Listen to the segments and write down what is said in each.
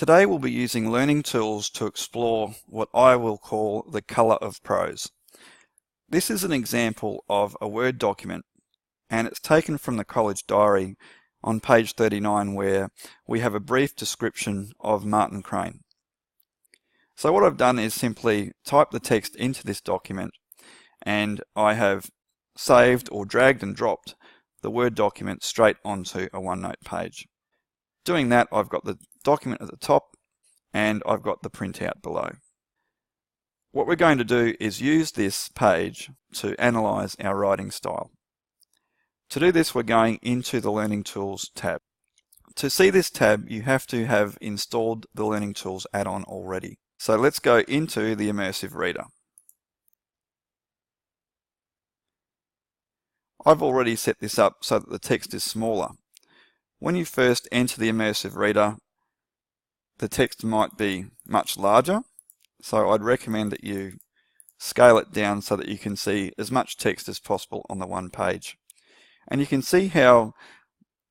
Today we'll be using learning tools to explore what I will call the color of prose. This is an example of a Word document, and it's taken from the college diary on page 39, where we have a brief description of Martin Crane. So what I've done is simply type the text into this document, and I have saved or dragged and dropped the Word document straight onto a OneNote page. Doing that, I've got the document at the top and I've got the printout below. What we're going to do is use this page to analyze our writing style. To do this, we're going into the Learning Tools tab. To see this tab, you have to have installed the Learning Tools add-on already. So let's go into the Immersive Reader. I've already set this up so that the text is smaller. When you first enter the Immersive Reader, the text might be much larger, so I'd recommend that you scale it down so that you can see as much text as possible on the one page. And you can see how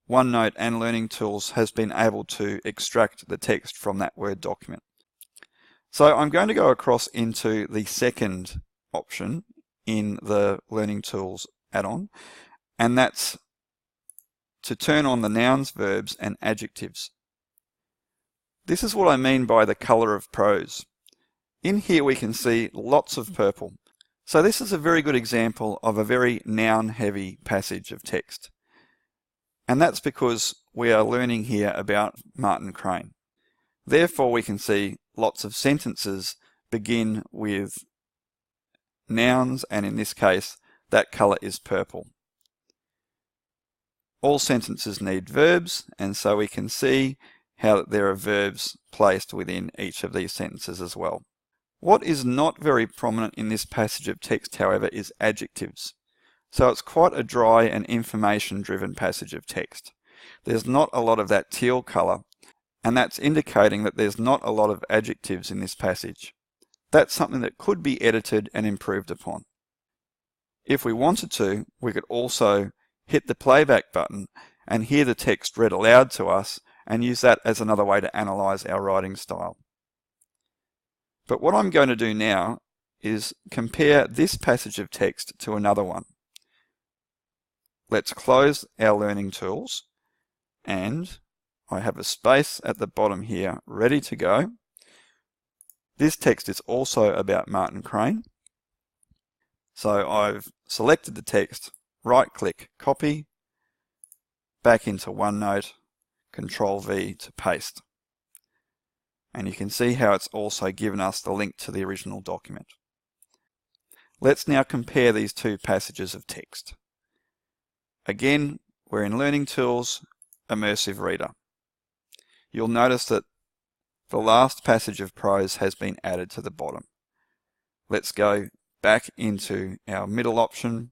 OneNote and Learning Tools has been able to extract the text from that Word document. So I'm going to go across into the second option in the Learning Tools add-on, and that's to turn on the nouns, verbs, and adjectives. This is what I mean by the color of prose. In here we can see lots of purple. So this is a very good example of a very noun-heavy passage of text. And that's because we are learning here about Martin Crane. Therefore we can see lots of sentences begin with nouns, and in this case that color is purple. All sentences need verbs, and so we can see how there are verbs placed within each of these sentences as well. What is not very prominent in this passage of text, however, is adjectives. So it's quite a dry and information-driven passage of text. There's not a lot of that teal color, and that's indicating that there's not a lot of adjectives in this passage. That's something that could be edited and improved upon. If we wanted to, we could also hit the playback button and hear the text read aloud to us and use that as another way to analyze our writing style. But what I'm going to do now is compare this passage of text to another one. Let's close our Learning Tools, and I have a space at the bottom here ready to go. This text is also about Martin Crane. So I've selected the text, right-click, copy, back into OneNote, Control-V to paste. And you can see how it's also given us the link to the original document. Let's now compare these two passages of text. Again, we're in Learning Tools, Immersive Reader. You'll notice that the last passage of prose has been added to the bottom. Let's go back into our middle option.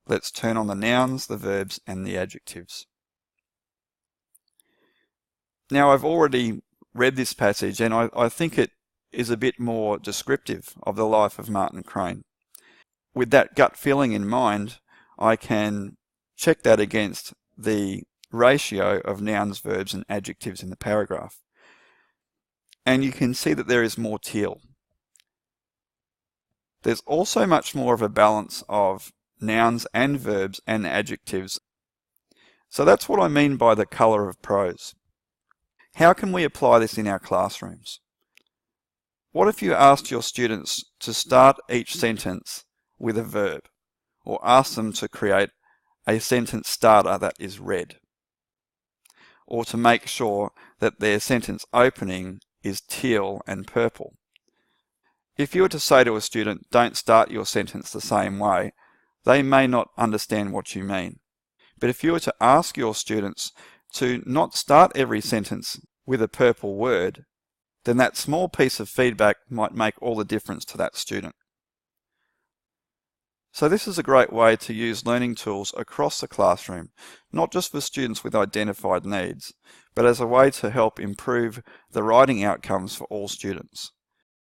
Let's turn on the nouns, the verbs, and the adjectives. Now I've already read this passage, and I think it is a bit more descriptive of the life of Martin Crane. With that gut feeling in mind, I can check that against the ratio of nouns, verbs, and adjectives in the paragraph. And you can see that there is more teal. There's also much more of a balance of nouns and verbs and adjectives. So that's what I mean by the color of prose. How can we apply this in our classrooms? What if you asked your students to start each sentence with a verb, or ask them to create a sentence starter that is red, or to make sure that their sentence opening is teal and purple? If you were to say to a student, don't start your sentence the same way, they may not understand what you mean. But if you were to ask your students to not start every sentence with a purple word, then that small piece of feedback might make all the difference to that student. So this is a great way to use Learning Tools across the classroom, not just for students with identified needs, but as a way to help improve the writing outcomes for all students.